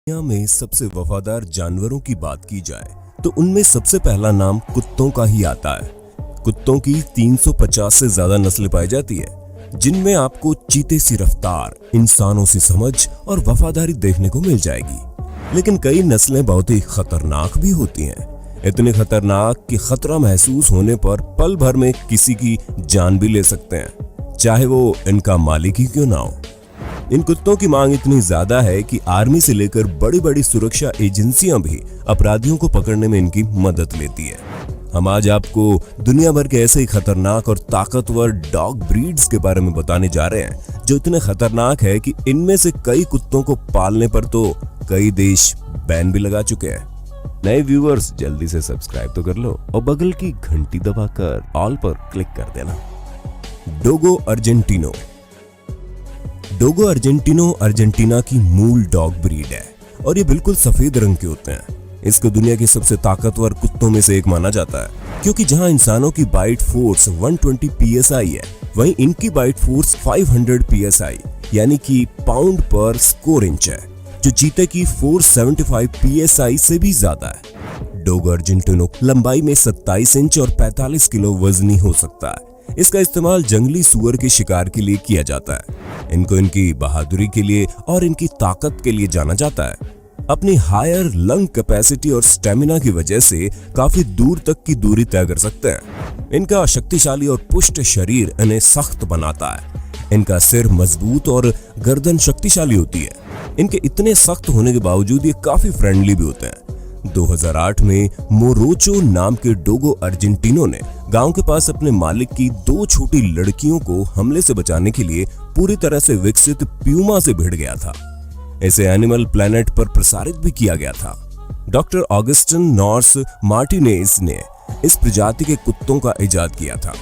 दुनिया में सबसे वफादार जानवरों की बात की जाए तो उनमें सबसे पहला नाम कुत्तों का ही आता है। कुत्तों की 350 से ज्यादा नस्लें पाई जाती है, जिनमें आपको चीते सी रफ्तार, इंसानों सी समझ और वफादारी देखने को मिल जाएगी। लेकिन कई नस्लें बहुत ही खतरनाक भी होती हैं, इतने खतरनाक कि खतरा महसूस होने पर पल भर में किसी की जान भी ले सकते हैं, चाहे वो इनका मालिक ही क्यों ना हो। इन कुत्तों की मांग इतनी ज्यादा है कि आर्मी से लेकर बड़ी बड़ी सुरक्षा एजेंसियां भी अपराधियों को पकड़ने में इनकी मदद लेती है। हम आज आपको दुनिया भर के ऐसे ही खतरनाक और ताकतवर डॉग ब्रीड्स के बारे में बताने जा रहे हैं, जो इतने खतरनाक है कि इनमें से कई कुत्तों को पालने पर तो कई देश बैन भी लगा चुके हैं। नए व्यूअर्स जल्दी से सब्सक्राइब तो कर लो और बगल की घंटी दबाकर ऑल पर क्लिक कर देना। डोगो अर्जेंटिनो। डोगो अर्जेंटिनो अर्जेंटीना की मूल डॉग ब्रीड है और ये बिल्कुल सफेद रंग के होते हैं। इसको दुनिया के सबसे ताकतवर कुत्तों में से एक माना जाता है, क्योंकि जहां इंसानों की बाइट फोर्स 120 psi है, वहीं इनकी बाइट फोर्स 500 psi यानी कि पाउंड पर स्क्वायर इंच है, जो चीते की 475 psi से भी ज्यादा है। डोगो अर्जेंटिनो लंबाई में 27 इंच और 45 किलो वजनी हो सकता है। इसका इस्तेमाल जंगली सुअर के शिकार के लिए किया जाता है। इनको इनकी बहादुरी के लिए और इनकी ताकत के लिए जाना जाता है। अपनी हायर लंग कैपेसिटी और स्टेमिना की वजह से काफी दूर तक की दूरी तय कर सकते हैं। इनका शक्तिशाली और पुष्ट शरीर इन्हें सख्त बनाता है। इनका सिर मजबूत और गर्दन शक्तिशाली होती है। इनके इतने सख्त होने के बावजूद ये काफी फ्रेंडली भी होते हैं। 2008 में मोरोचो नाम के डोगो अर्जेंटिनो ने गांव के पास अपने मालिक की 2 छोटी लड़कियों को हमले से बचाने के लिए पूरी तरह से विकसित प्यूमा से भिड़ गया था। इसे एनिमल प्लैनेट पर प्रसारित भी किया गया था। डॉक्टर ऑगस्टिन नॉर्स मार्टिनेज ने इस प्रजाति के कुत्तों का इजाद किया था।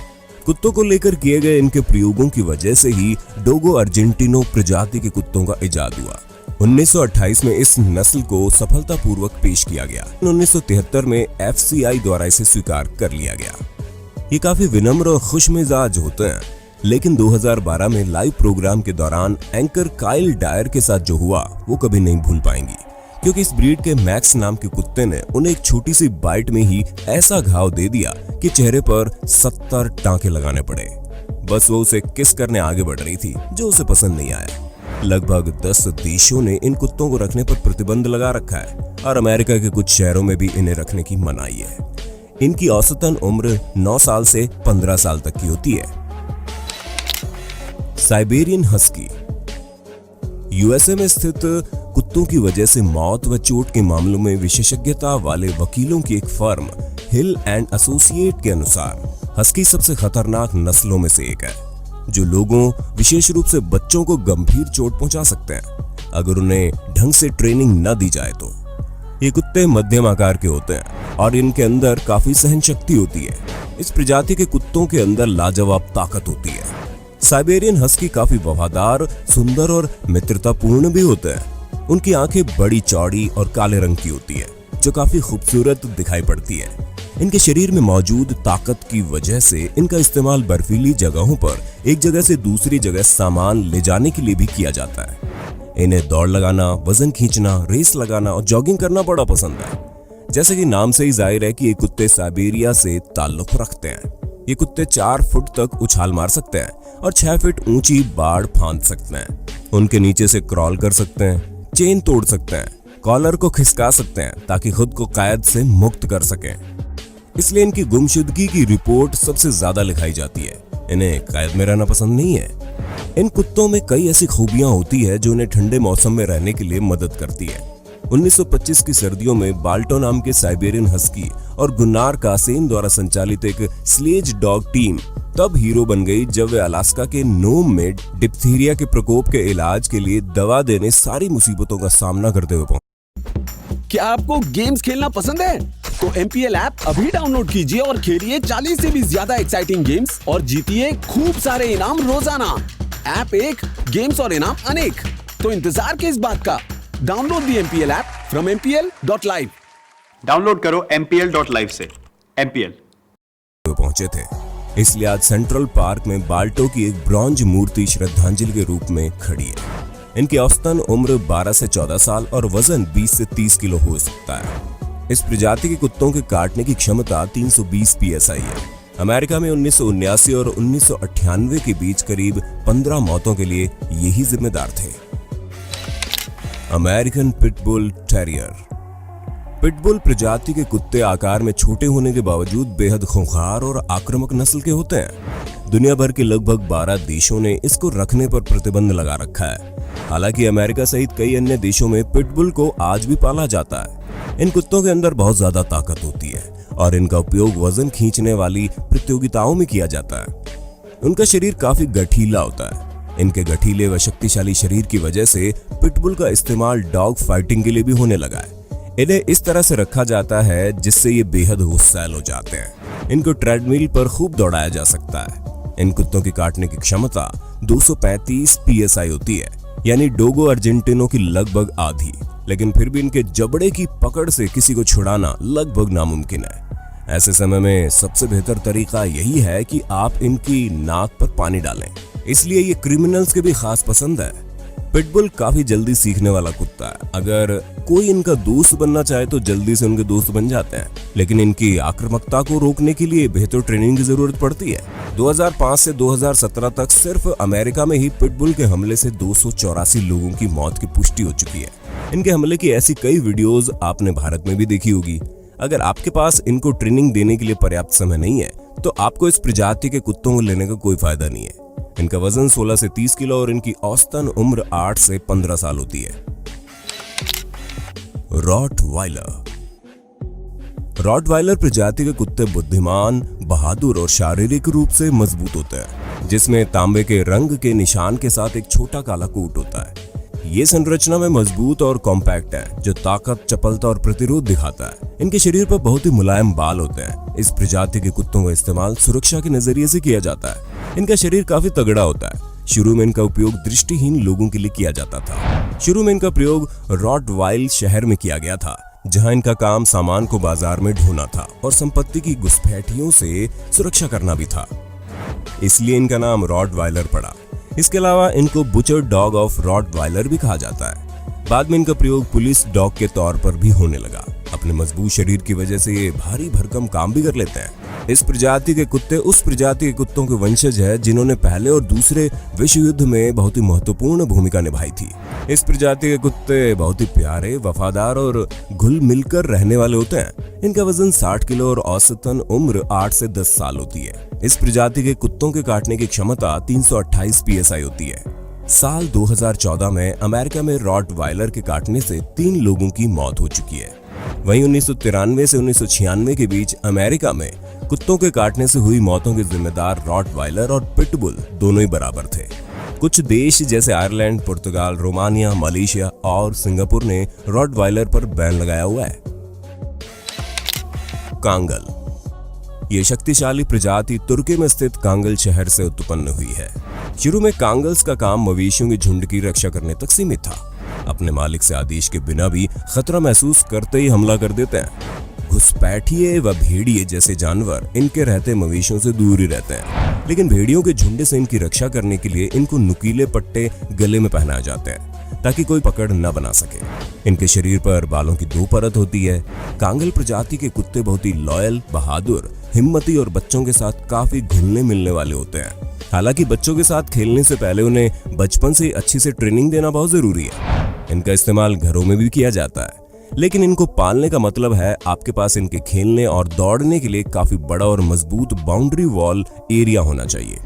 कुत्तों को लेकर किए गए इनके प्रयोगों की वजह से ही डोगो अर्जेंटिनो प्रजाति के कुत्तों का इजाद हुआ। 1928 में इस नस्ल को सफलतापूर्वक पेश किया गया। 1973 में FCI द्वारा इसे स्वीकार कर लिया गया। ये काफी विनम्र और खुशमिजाज होते हैं, लेकिन 2012 में लाइव प्रोग्राम के दौरान एंकर काइल डायर के साथ जो हुआ वो कभी नहीं भूल पाएंगी, क्योंकि इस ब्रीड के मैक्स नाम के कुत्ते ने उन्हें एक छोटी सी बाइट में ही ऐसा घाव दे दिया कि चेहरे पर 70 टांके लगाने पड़े। बस वो उसे किस करने आगे बढ़ रही थी, जो उसे पसंद नहीं आया। लगभग 10 देशों ने इन कुत्तों को रखने पर प्रतिबंध लगा रखा है और अमेरिका के कुछ शहरों में भी इन्हें रखने की मनाही है। इनकी औसतन उम्र 9 साल से 15 साल तक की होती है। Siberian husky. यूएसए में स्थित कुत्तों की वजह से मौत व चोट के मामलों में विशेषज्ञता वाले वकीलों की एक फर्म हिल एंड एसोसिएट के अनुसार हस्की सबसे खतरनाक नस्लों में से एक है, जो लोगों, विशेष रूप से बच्चों को गंभीर चोट पहुंचा सकते हैं अगर उन्हें ढंग से ट्रेनिंग न दी जाए तो। ये कुत्ते मध्यम आकार के होते हैं और इनके अंदर काफी सहन शक्ति होती है। इस प्रजाति के कुत्तों के अंदर लाजवाब ताकत होती है। साइबेरियन हस्की काफी वफादार, सुंदर और मित्रतापूर्ण भी होते हैं। उनकी आंखें बड़ी, चौड़ी और काले रंग की होती है, जो काफी खूबसूरत दिखाई पड़ती है। इनके शरीर में मौजूद ताकत की वजह से इनका इस्तेमाल बर्फीली जगहों पर एक जगह से दूसरी जगह सामान ले जाने के लिए भी किया जाता है। इन्हें दौड़ लगाना, वजन खींचना, रेस लगाना और जॉगिंग करना बड़ा पसंद है। जैसे कि नाम से ही जाहिर है कि ये कुत्ते साइबेरिया से ताल्लुक रखते हैं। ये कुत्ते 4 फुट तक उछाल मार सकते हैं और 6 फीट ऊंची बाड़ फांद सकते हैं। उनके नीचे से क्रॉल कर सकते हैं, चेन तोड़ सकते हैं, कॉलर को खिसका सकते हैं ताकि खुद को कैद से मुक्त कर सकें। इसलिए इनकी गुमशुदगी की रिपोर्ट सबसे ज्यादा लिखाई जाती है। इन्हें कैद में रहना पसंद नहीं है। इन कुत्तों में कई ऐसी खूबियां होती है जो इन्हें ठंडे मौसम में रहने के लिए मदद करती है। 1925 की सर्दियों में बाल्टो नाम के साइबेरियन हस्की और गुन्नार कासेन द्वारा संचालित एक स्लेज डॉग टीम तब हीरो बन गई जब वे अलास्का के नोम में डिप्थीरिया के प्रकोप के इलाज के लिए दवा देने सारी मुसीबतों का सामना करते हुए पहुंचे। क्या आपको गेम्स खेलना पसंद है? तो MPL ऐप अभी डाउनलोड कीजिए और खेलिए 40 से भी ज्यादा एक्साइटिंग गेम्स और जीतिए खूब सारे इनाम रोजाना। ऐप एक, गेम्स और इनाम अनेक। तो इंतजार किस बात का? Download the MPL app from mpl.live। Download करो mpl.live से। MPL पहुंचे थे, इसलिए आज सेंट्रल पार्क में बाल्टो की एक ब्रॉन्ज मूर्ति श्रद्धांजलि के रूप में खड़ी है। इनकी औसतन उम्र 12 से 14 साल और वजन 20 से 30 किलो हो सकता है। इस प्रजाति के कुत्तों के काटने की क्षमता 320 PSI है। अमेरिका में 1979 और 1998 के बीच करीब 15 मौतों के लिए यही जिम्मेदार थे। American pitbull terrier. पिटबुल प्रजाति के कुत्ते आकार में छोटे होने के बावजूद बेहद खूंखार और आक्रामक नस्ल के होते हैं। दुनिया भर के लगभग 12 देशों ने इसको रखने पर प्रतिबंध लगा रखा है। हालांकि अमेरिका सहित कई अन्य देशों में पिटबुल को आज भी पाला जाता है। इन कुत्तों के अंदर बहुत ज्यादा ताकत होती है और इनका उपयोग वजन खींचने वाली प्रतियोगिताओं में किया जाता है। उनका शरीर काफी गठीला होता है। इनके गठीले व शक्तिशाली शरीर की वजह से पिटबुल का इस्तेमाल डॉग फाइटिंग के लिए भी होने लगा है। इन्हें इस तरह से रखा जाता है जिससे ये बेहद गुस्सैल हो जाते हैं। इनको ट्रेडमिल पर खूब दौड़ाया जा सकता है। इन कुत्तों की काटने की क्षमता 235 PSI होती है, यानी डोगो अर्जेंटिनो की लगभग आधी। लेकिन फिर भी इनके जबड़े की पकड़ से किसी को छुड़ाना लगभग नामुमकिन है। ऐसे समय में सबसे बेहतर तरीका यही है कि आप इनकी नाक पर पानी डालें। इसलिए ये क्रिमिनल्स के भी खास पसंद है। पिटबुल काफी जल्दी सीखने वाला कुत्ता है। अगर कोई इनका दोस्त बनना चाहे तो जल्दी से उनके दोस्त बन जाते हैं, लेकिन इनकी आक्रामकता को रोकने के लिए बेहतर ट्रेनिंग की जरूरत पड़ती है। 2005 से 2017 तक सिर्फ अमेरिका में ही पिटबुल के हमले से 284 लोगों की मौत की पुष्टि हो चुकी है। इनके हमले की ऐसी कई वीडियोस आपने भारत में भी देखी होगी। अगर आपके पास इनको ट्रेनिंग देने के लिए पर्याप्त समय नहीं है तो आपको इस प्रजाति के कुत्तों को लेने का कोई फायदा नहीं है। इनका वजन 16 से 30 किलो और इनकी औसतन उम्र 8 से 15 साल होती है। रॉटवाइलर। रॉटवाइलर प्रजाति के कुत्ते बुद्धिमान, बहादुर और शारीरिक रूप से मजबूत होते हैं, जिसमें तांबे के रंग के निशान के साथ एक छोटा काला कोट होता है। ये संरचना में मजबूत और कॉम्पैक्ट है, जो ताकत, चपलता और प्रतिरोध दिखाता है। इनके शरीर पर बहुत ही मुलायम बाल होते हैं। इस प्रजाति के कुत्तों का इस्तेमाल सुरक्षा के नजरिए से किया जाता है। इनका शरीर काफी तगड़ा होता है। शुरू में इनका उपयोग दृष्टिहीन लोगों के लिए किया जाता था। शुरू में इनका प्रयोग रॉटवाइल शहर में किया गया था, जहां इनका काम सामान को बाजार में ढोना था और संपत्ति की घुसपैठियों से सुरक्षा करना भी था। इसलिए इनका नाम रॉटवाइलर पड़ा। इसके अलावा इनको बुचर डॉग ऑफ रॉटवाइलर भी कहा जाता है। बाद में इनका प्रयोग पुलिस डॉग के तौर पर भी होने लगा। अपने मजबूत शरीर की वजह से ये भारी भरकम काम भी कर लेते हैं। इस प्रजाति के कुत्ते उस प्रजाति के कुत्तों के वंशज है जिन्होंने पहले और दूसरे विश्व युद्ध में बहुत ही महत्वपूर्ण भूमिका निभाई थी। इस प्रजाति के कुत्ते बहुत ही प्यारे, वफादार और घुल मिलकर रहने वाले होते हैं। इनका वजन 60 किलो और औसतन उम्र 8 से 10 साल होती है। इस प्रजाति के कुत्तों के काटने की क्षमता 328 PSI होती है। साल 2014 में अमेरिका में रॉटवाइलर के काटने से 3 लोगों की मौत हो चुकी है। वहीं 1993 से 1996 के बीच अमेरिका में कुत्तों के काटने से हुई मौतों के जिम्मेदार रॉटवाइलर और पिटबुल दोनों ही बराबर थे। कुछ देश जैसे आयरलैंड, पुर्तगाल, रोमानिया, मलेशिया और सिंगापुर ने रॉटवाइलर पर बैन लगाया हुआ है। कांगल। ये शक्तिशाली प्रजाति तुर्की में स्थित कांगल शहर से उत्पन्न हुई है। शुरू में कांगल्स का काम मवेशियों के झुंड की रक्षा करने तक सीमित था। अपने मालिक से आदेश के बिना भी खतरा महसूस करते ही हमला कर देते हैं। घुसपैठिए व भेड़िए जैसे जानवर इनके रहते मवेशियों से दूर ही रहते हैं, लेकिन भेड़ियों के झुंड से इनकी रक्षा करने के लिए इनको नुकीले पट्टे गले में पहनाए जाते हैं ताकि कोई पकड़ न बना सके। इनके शरीर पर बालों की 2 परत होती है। कांगल प्रजाति के कुत्ते बहुत ही लॉयल, बहादुर, हिम्मती और बच्चों के साथ काफी घुलने मिलने वाले होते हैं। हालांकि बच्चों के साथ खेलने से पहले उन्हें बचपन से अच्छी से ट्रेनिंग देना बहुत जरूरी है। इनका इस्तेमाल घरों में भी किया जाता है, लेकिन इनको पालने का मतलब है आपके पास इनके खेलने और दौड़ने के लिए काफी बड़ा और मजबूत बाउंड्री वॉल एरिया होना चाहिए।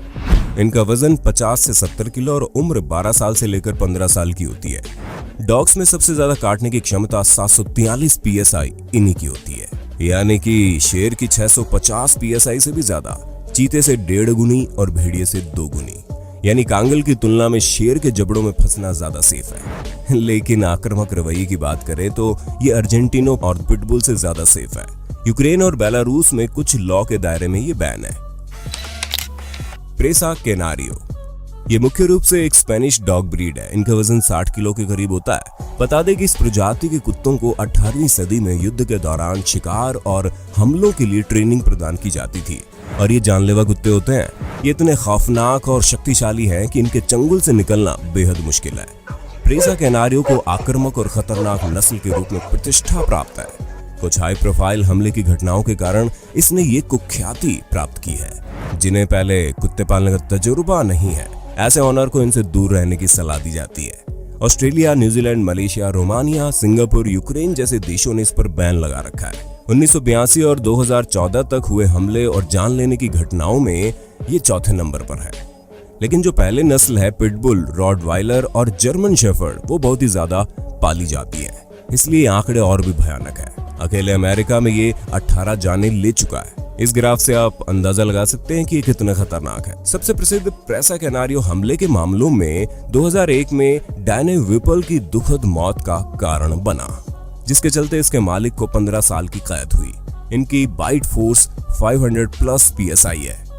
इनका वजन 50 से 70 किलो और उम्र 12 साल से लेकर 15 साल की होती है। डॉग्स में सबसे ज्यादा काटने की क्षमता 743 PSI इन्हीं की होती है, यानी कि शेर की 650 PSI से भी ज्यादा, चीते से 1.5 गुनी और भेड़िए से 2 गुनी। यानी कांगल की तुलना में शेर के जबड़ों में फंसना ज्यादा सेफ है। लेकिन आक्रामक रवैये की बात करें तो ये अर्जेंटिनो और पिटबुल से ज्यादा सेफ है। यूक्रेन और बेलारूस में कुछ लॉ के दायरे में ये बैन है। प्रेसा कैनारियो। ये मुख्य रूप से एक स्पेनिश डॉग ब्रीड है। इनका वजन 60 किलो के करीब होता है। बता दें कि इस प्रजाति के कुत्तों को 18वीं सदी में युद्ध के दौरान शिकार और हमलों के लिए ट्रेनिंग प्रदान की जाती थी और ये जानलेवा कुत्ते होते हैं। ये इतने खौफनाक और शक्तिशाली हैं कि इनके चंगुल से निकलना बेहद मुश्किल है। प्रेसा कैनारियो को आक्रामक और खतरनाक नस्ल के रूप में प्रतिष्ठा प्राप्त है। कुछ हाई प्रोफाइल हमले की घटनाओं के कारण इसने ये कुख्याति प्राप्त की है। जिन्हें पहले कुत्ते पालने का तजुर्बा नहीं है, ऐसे ऑनर को इनसे दूर रहने की सलाह दी जाती है। Australia, New Zealand, Malaysia, Romania, Singapore, Ukraine जैसे देशों ने इस पर बैन लगा रखा है। 1982 और 2014 तक हुए हमले और जान लेने की घटनाओं में ये चौथे नंबर पर है। लेकिन जो पहले नस्ल है पिटबुल, रॉटवाइलर और जर्मन शेफर्ड, वो बहुत ही ज्यादा पाली जाती है, इसलिए आंकड़े और भी भयानक है। अकेले अमेरिका में ये 18 जानें ले चुका है। इस ग्राफ से आप अंदाजा लगा सकते हैं कि ये कितना खतरनाक है। सबसे प्रसिद्ध प्रेसा कैनारियो हमले के मामलों में 2001 में डैने विपल की दुखद मौत का कारण बना, जिसके चलते इसके मालिक को 15 साल की कैद हुई। इनकी बाइट फोर्स 500+ PSI है।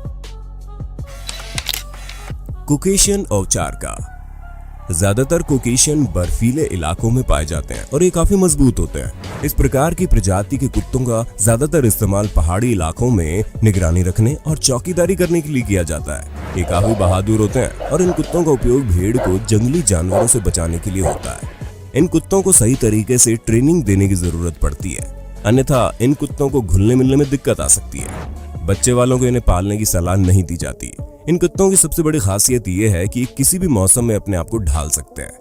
कोकेशियन औचार का ज्यादातर कोकेशियन बर्फीले इलाकों में पाए जाते हैं और ये काफी मजबूत होते हैं। इस प्रकार की प्रजाति के कुत्तों का ज्यादातर इस्तेमाल पहाड़ी इलाकों में निगरानी रखने और चौकीदारी करने के लिए किया जाता है। ये काफी बहादुर होते हैं और इन कुत्तों का उपयोग भेड़ को जंगली जानवरों से बचाने के लिए होता है। इन कुत्तों को सही तरीके से ट्रेनिंग देने की जरूरत पड़ती है, अन्यथा इन कुत्तों को घुलने मिलने में दिक्कत आ सकती है। बच्चे वालों को इन्हें पालने की सलाह नहीं दी जाती। इन कुत्तों की सबसे बड़ी खासियत ये है कि किसी भी मौसम में अपने आप को ढाल सकते हैं।